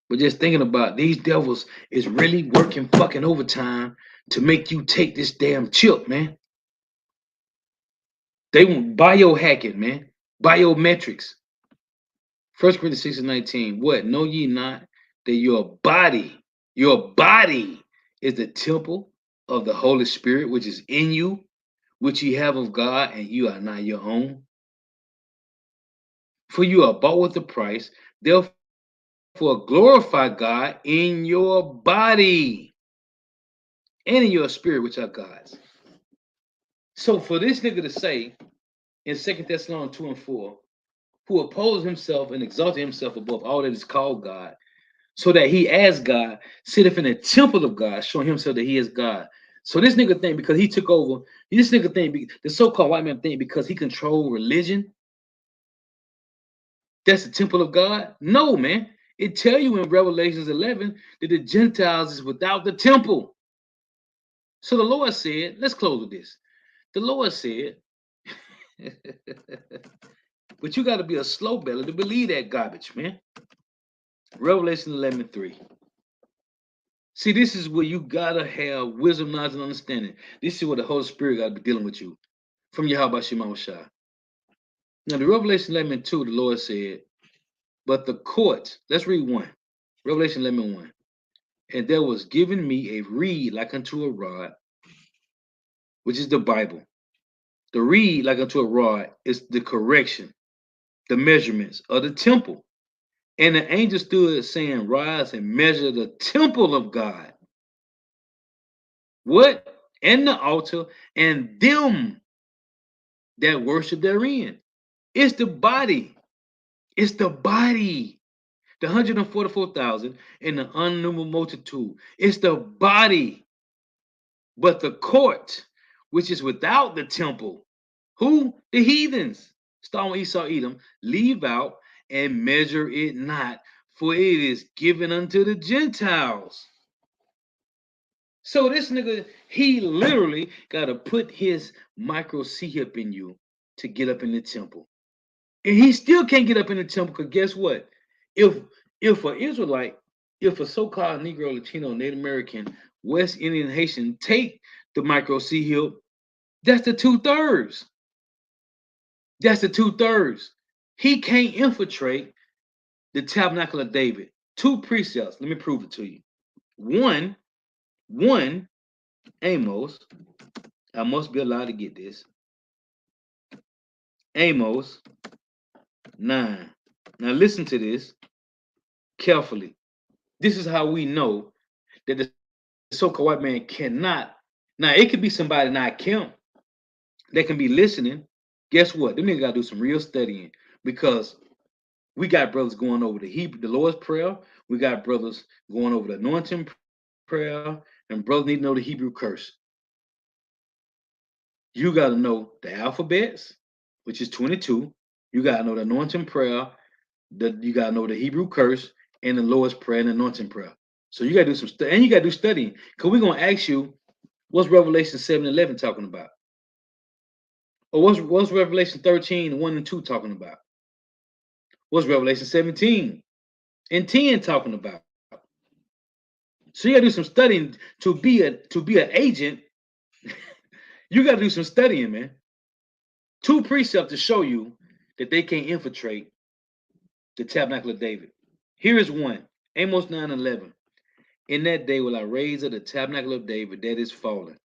But just thinking about these devils is really working fucking overtime to make you take this damn chip, man. They want biohacking, man. Biometrics. 1 Corinthians 6:19. What? Know ye not that your body is the temple of the Holy Spirit, which is in you, which ye have of God, and you are not your own? For you are bought with a price, therefore glorify God in your body and in your spirit, which are God's. So for this nigga to say in 2 Thessalonians 2:4, who opposed himself and exalted himself above all that is called God, so that he as God sitteth in the temple of God, showing himself that he is God. So this nigga think because he took over, this nigga think, the so-called white man think because he controlled religion, that's the temple of God? No, man. It tell you in Revelations 11 that the Gentiles is without the temple. So the Lord said, let's close with this. The Lord said, but you got to be a slow belly to believe that garbage, man. Revelation 11:3. See, this is where you gotta have wisdom, knowledge, and understanding. This is where the Holy Spirit gotta be dealing with you from Yahweh Shema Shah. Now, the Revelation 11:2, the Lord said, but the court, let's read 1. Revelation 11:1. And there was given me a reed like unto a rod, which is the Bible. The reed like unto a rod is the correction, the measurements of the temple. And the angel stood saying, rise and measure the temple of God. What? And the altar and them that worship therein. It's the body. It's the body. The 144,000 and the unnumbered multitude. It's the body. But the court, which is without the temple, who? The heathens. Starting with Esau, Edom, leave out and measure it not, for it is given unto the Gentiles. So this nigga, he literally got to put his micro C-hip in you to get up in the temple. And he still can't get up in the temple because guess what? If an Israelite, if a so-called Negro, Latino, Native American, West Indian, Haitian take the micro C-hip, that's the 2/3. That's the 2/3. He can't infiltrate the tabernacle of David. 2 precepts. Let me prove it to you. One, Amos. I must be allowed to get this. Amos 9. Now listen to this carefully. This is how we know that the so-called white man cannot. Now it could be somebody not Kemp that can be listening. Guess what? Them niggas gotta do some real studying because we got brothers going over the Lord's Prayer. We got brothers going over the anointing prayer, and brothers need to know the Hebrew curse. You got to know the alphabets, which is 22. You got to know the anointing prayer. You got to know the Hebrew curse and the Lord's Prayer and the anointing prayer. So you got to do some stuff, and you got to do studying because we're going to ask you, what's Revelation 7:11 talking about? Or what's Revelation 13:1 and 2 talking about? What's Revelation 17:10 talking about? So you got to do some studying to be an agent. You got to do some studying, man. 2 precepts to show you that they can't infiltrate the tabernacle of David. Here is one, Amos 9:11. In that day will I raise up the tabernacle of David that is fallen.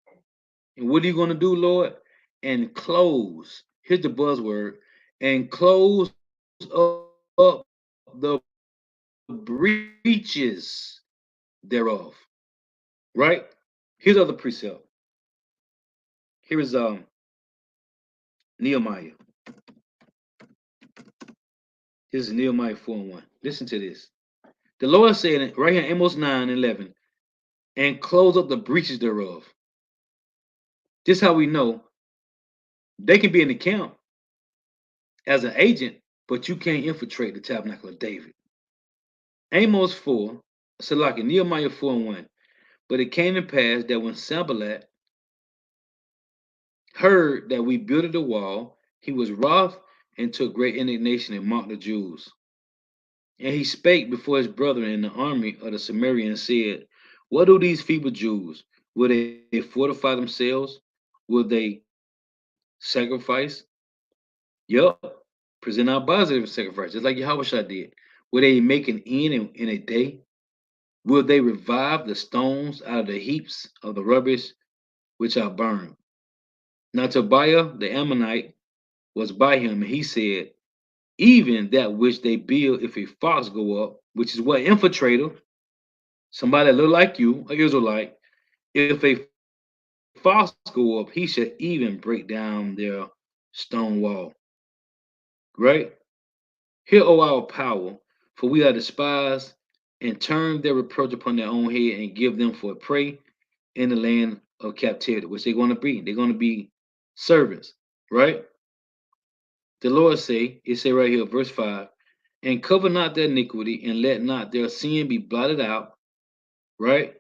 And what are you going to do, Lord? And close. Here's the buzzword. And close up the breaches thereof. Right? Here's other precept. Here is Nehemiah. This is Nehemiah 4:1. Listen to this. The Lord said right here, Amos 9:11, and close up the breaches thereof. This is how we know they can be in the camp as an agent, but you can't infiltrate the tabernacle of David. Amos 4, Salaki, Nehemiah 4:1. But it came to pass that when Sanballat heard that we builded the wall, he was wroth and took great indignation and mocked the Jews. And he spake before his brethren in the army of the Samaritans, said, what do these feeble Jews? Will they fortify themselves? Will they sacrifice? Yup. Present our bodies as a sacrifice, just like Yahushua did. Will they make an end in a day? Will they revive the stones out of the heaps of the rubbish which are burned? Now Tobiah the Ammonite was by him, and he said, even that which they build, if a fox go up, which is what infiltrator, somebody that look like you, an Israelite, if a fox go up, he should even break down their stone wall. Right? Hear, O our power, for we are despised, and turn their reproach upon their own head, and give them for a prey in the land of captivity, which they're going to be. They're going to be servants, right? The Lord say, it say right here, verse 5, and cover not their iniquity, and let not their sin be blotted out, right?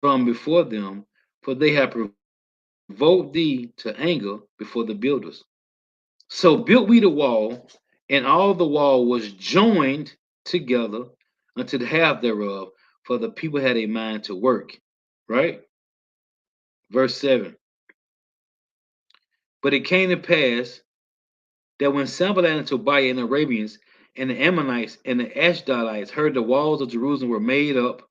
From before them, for they have provoked thee to anger before the builders. So built we the wall, and all the wall was joined together unto the half thereof, for the people had a mind to work. Right? Verse 7. But it came to pass that when Sanballat and Tobiah and the Arabians and the Ammonites and the Ashdodites heard the walls of Jerusalem were made up,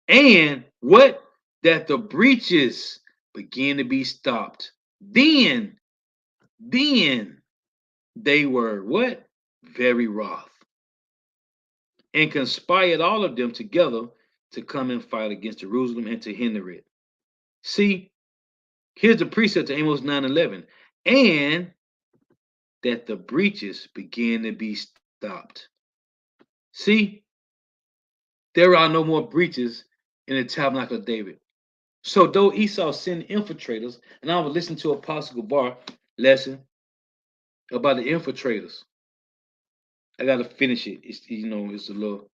and what? That the breaches began to be stopped. Then they were what? Very wroth, and conspired all of them together to come and fight against Jerusalem and to hinder it. See, here's the precept to Amos 9:11, and that the breaches began to be stopped. See, there are no more breaches in the tabernacle of David. So though Esau sent infiltrators, and I was listening to Apostle Gabar lesson about the infiltrators. I gotta finish it. It's it's a little.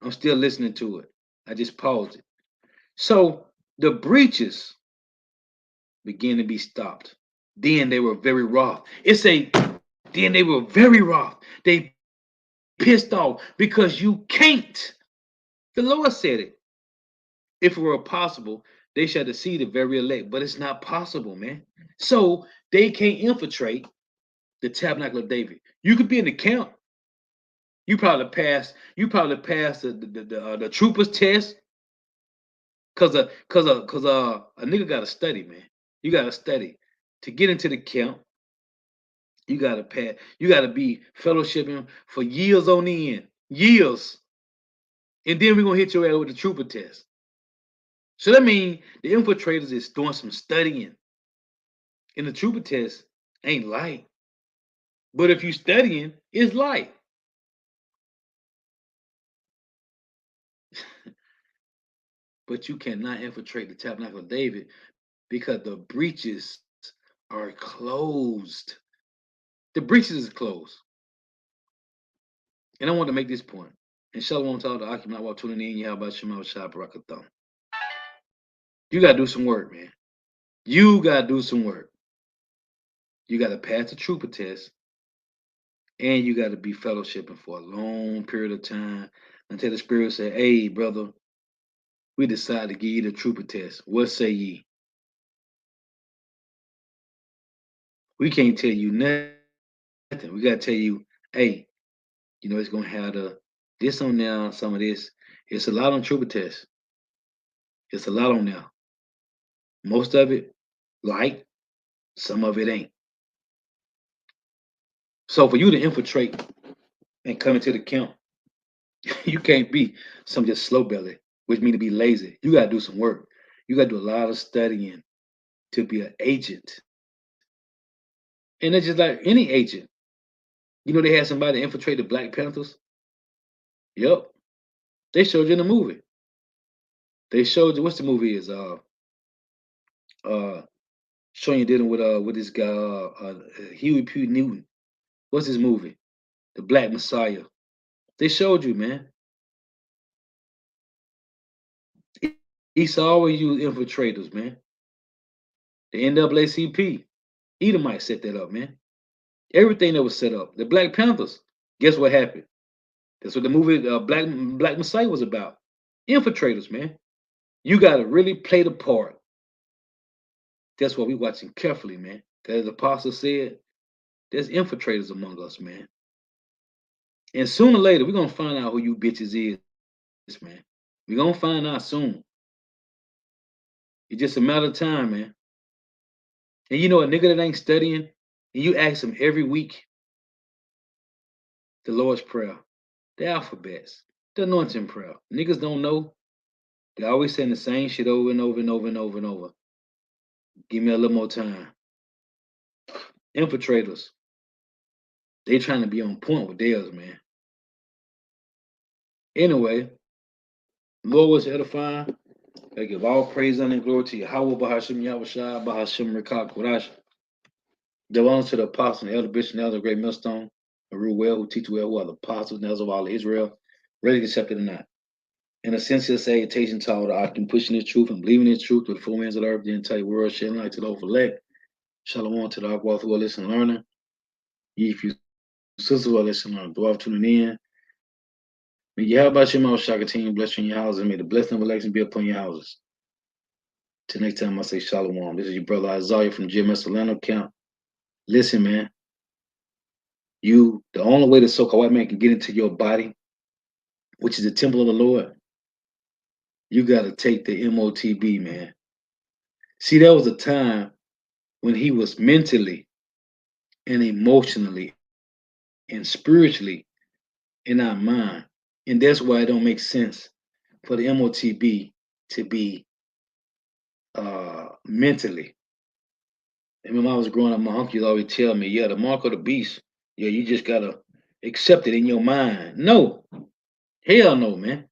I'm still listening to it. I just paused it. So the breaches began to be stopped. Then they were very wroth. Then they were very wroth. They pissed off because you can't. The Lord said it. If it were possible, they shall deceive the very elect, but it's not possible, man. So they can't infiltrate the tabernacle of David. You could be in the camp. You probably passed. You probably passed the troopers test, cause a nigga gotta study, man. You gotta study to get into the camp. You gotta pass. You gotta be fellowshipping for years on end, years, and then we're gonna hit your ass with the trooper test. So that means the infiltrators is doing some studying, and the trooper test ain't light. But if you studying, it's light. But you cannot infiltrate the tabernacle of David because the breaches are closed. The breaches is closed. And I want to make this point. And Shalom to all the Akim while tuning in. Yahweh Shema Shah Barakatham. You got to do some work, man. You got to do some work. You got to pass the trooper test. And you got to be fellowshipping for a long period of time until the Spirit say, hey, brother, we decided to give you the trooper test. What say ye? We can't tell you nothing. We got to tell you, hey, it's going to have this on there, some of this. It's a lot on trooper test. It's a lot on there. Most of it, light. Some of it ain't. So for you to infiltrate and come into the camp, you can't be some just slow belly, which means to be lazy. You got to do some work. You got to do a lot of studying to be an agent. And it's just like any agent. They had somebody infiltrate the Black Panthers. Yep. They showed you in the movie. They showed you what's the movie is showing you dealing with this guy Huey P. Newton. What's his movie? The Black Messiah. They showed you, man. Esau always used infiltrators, man. The NAACP. Edomite set that up, man. Everything that was set up. The Black Panthers. Guess what happened? That's what the movie Black Messiah was about. Infiltrators, man. You got to really play the part. That's what we're watching carefully, man. As the apostle said, there's infiltrators among us, man. And sooner or later, we're going to find out who you bitches is, man. We're going to find out soon. It's just a matter of time, man. And you know a nigga that ain't studying, and you ask him every week, the Lord's Prayer, the alphabets, the anointing prayer. Niggas don't know. They always saying the same shit over and over and over and over and over. Give me a little more time. Infiltrators. They trying to be on point with theirs, man. Anyway, Lord was edifying. I give all praise and glory to Yahweh Bahashim Yahushua Bahashim Rekah Kodash. Give honor to the apostle and elder bishop and elder great millstone, who rule well, who teach well, who are the apostles and elders of all of Israel, ready to accept it or not. In a sincere salutation to all the Akim pushing this truth and believing this truth to the full hands of the earth, the entire world, shedding light to the overlay. Shalom to the Akwal who are listening and learning. Ye few sisters who are listening and learning. Dwarf tuning in. May Yahweh Shema Shah continue to bless you in your houses. May the blessing of election be upon your houses. Till next time, I say Shalom. This is your brother Isaiah from GMS Atlanta Camp. Listen, man. The only way the so-called white man can get into your body, which is the temple of the Lord, you got to take the MOTB, man. See, there was a time when he was mentally and emotionally and spiritually in our mind. And that's why it don't make sense for the MOTB to be mentally. And when I was growing up, my uncles always tell me, yeah, the mark of the beast, yeah, you just got to accept it in your mind. No. Hell no, man.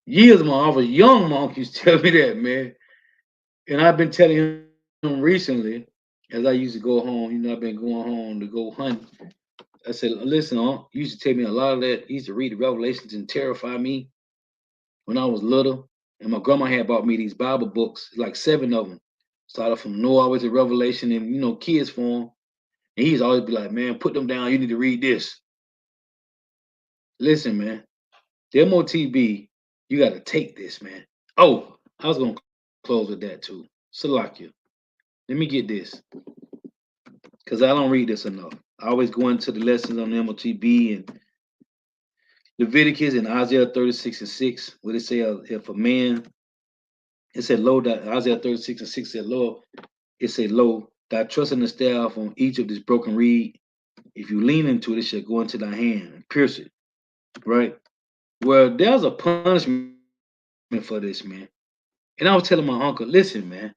Years ago, I was young, my uncles tell me that, man. And I've been telling him recently, as I used to go home, I've been going home to go hunt. I said, listen, you used to tell me a lot of that. He used to read the Revelations and terrify me when I was little. And my grandma had bought me these Bible books, like 7 of them. Started from Noah always to Revelation and, kids form. And he's always be like, man, put them down. You need to read this. Listen, man, the MOTB, you got to take this, man. Oh, I was going to close with that too. Salakia. Let me get this. Because I don't read this enough. I always go into the lessons on the MOTB and Leviticus and Isaiah 36:6, where they say, if a man, it said, lo, that Isaiah 36:6 said, lo, it said, lo, thy trust in the staff on each of this broken reed. If you lean into it, it shall go into thy hand and pierce it. Right? Well, there's a punishment for this, man. And I was telling my uncle, listen, man,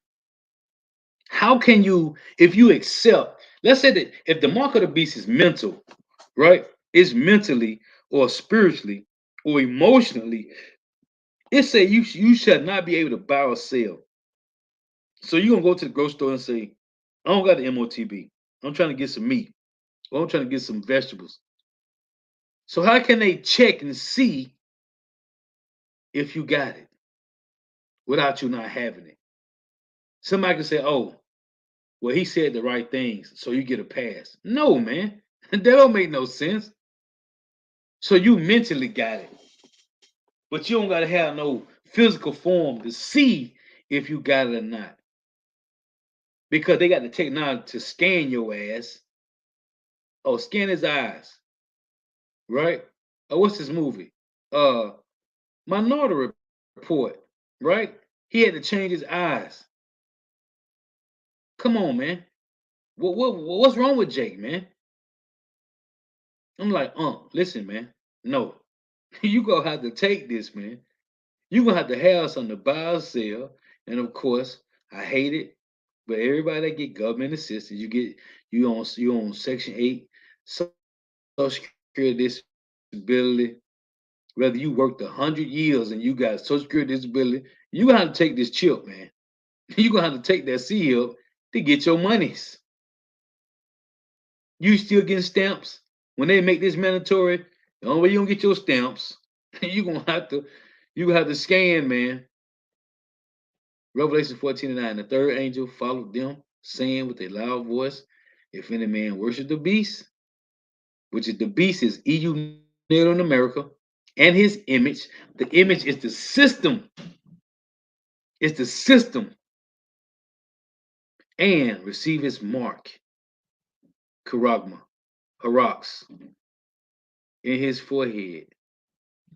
how can you, if you accept, let's say that if the mark of the beast is mental, right? It's mentally or spiritually or emotionally, it say you shall not be able to buy or sell. So you're gonna go to the grocery store and say, I don't got the MOTB. I'm trying to get some meat. Or I'm trying to get some vegetables. So how can they check and see if you got it without you not having it? Somebody can say, oh, well, he said the right things, so you get a pass. No, man. That don't make no sense. So you mentally got it. But you don't gotta have no physical form to see if you got it or not. Because they got the technology to scan your ass. Oh, scan his eyes, right? Oh, what's this movie? Uh Minority Report, right? He had to change his eyes. Come on, man. What's wrong with Jake, man? I'm like, listen, man. No, you gonna have to take this, man. You gonna have to have something to buy or sell. And of course, I hate it, but everybody that get government assistance, you on Section 8, Social Security disability. Whether you worked 100 years and you got Social Security disability, you gonna have to take this chip, man. You gonna have to take that seal to get your monies. You still getting stamps when they make this mandatory. The only way you gonna get your stamps, you gonna have to scan, man. Revelation 14:9. The third angel followed them, saying with a loud voice, if any man worship the beast, which is the beast is EU in America, and his image. The image is the system. It's the system. And receive his mark, charagma, harax, in his forehead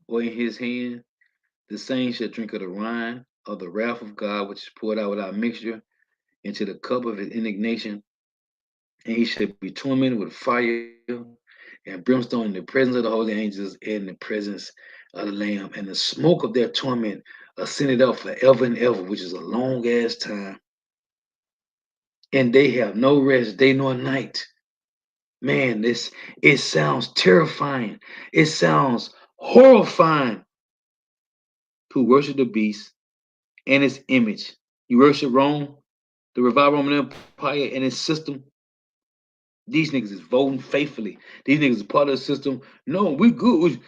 or in his hand. The same shall drink of the wine of the wrath of God, which is poured out without mixture into the cup of his indignation. And he shall be tormented with fire and brimstone in the presence of the holy angels and in the presence of the Lamb. And the smoke of their torment ascended up forever and ever, which is a long ass time. And they have no rest day nor night. Man, it sounds terrifying. It sounds horrifying to worship the beast and its image. You worship Rome, the revived Roman Empire and its system. These niggas is voting faithfully. These niggas is part of the system. No, we good.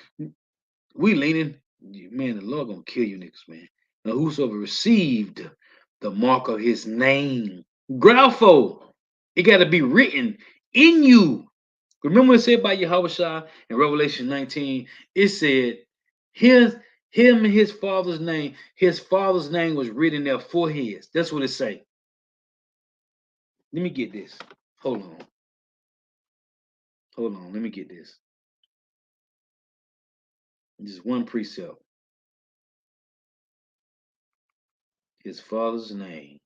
We leaning. Man, the Lord gonna kill you niggas, man. Now, whosoever received the mark of his name, Grapho, it got to be written in you. Remember what it said by Yahweh in Revelation 19? It said, him and his father's name was written in their foreheads. That's what it say. Let me get this. Hold on. Let me get this. Just one precept. His father's name.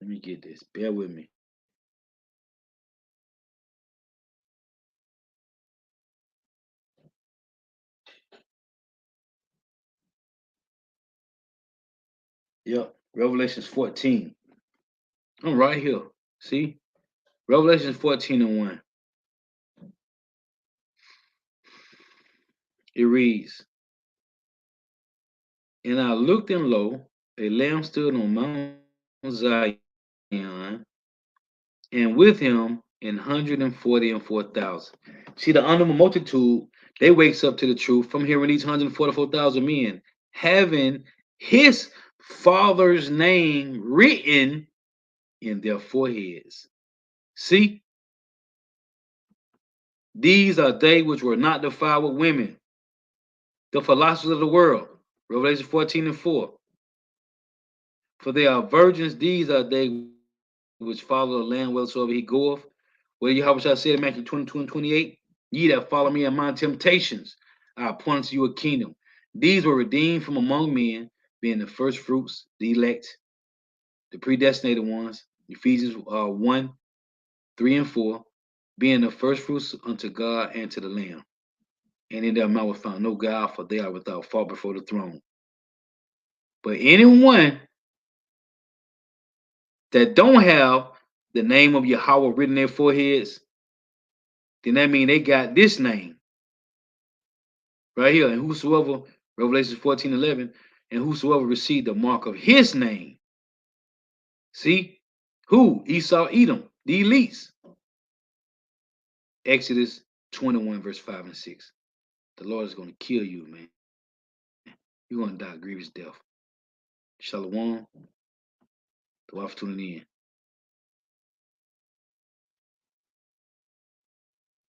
Let me get this. Bear with me. Yep. Revelations 14. I'm right here. See? Revelations 14:1. It reads, and I looked, and lo, a lamb stood on Mount Zion, and with him 144,000. See, the unknown multitude, they wakes up to the truth from hearing these 144,000 men having his father's name written in their foreheads. See, these are they which were not defiled with women, the philosophers of the world. Revelation 14:4. For they are virgins, these are they which follow the Lamb wheresoever he goeth. What Yahweh shall say in Matthew 22:28? Ye that follow me in my temptations, I appoint unto you a kingdom. These were redeemed from among men, being the first fruits, the elect, the predestinated ones. Ephesians 1:3-4, being the first fruits unto God and to the Lamb. And in their mouth was found no guile, for they are without fault before the throne. But anyone that don't have the name of Yahweh written in their foreheads, then that means they got this name right here. And whosoever, Revelation 14:11, and whosoever received the mark of his name. See? Who? Esau, Edom, the elites. Exodus 21:5-6. The Lord is going to kill you, man. You're going to die a grievous death. Shalom. The wife tuning in.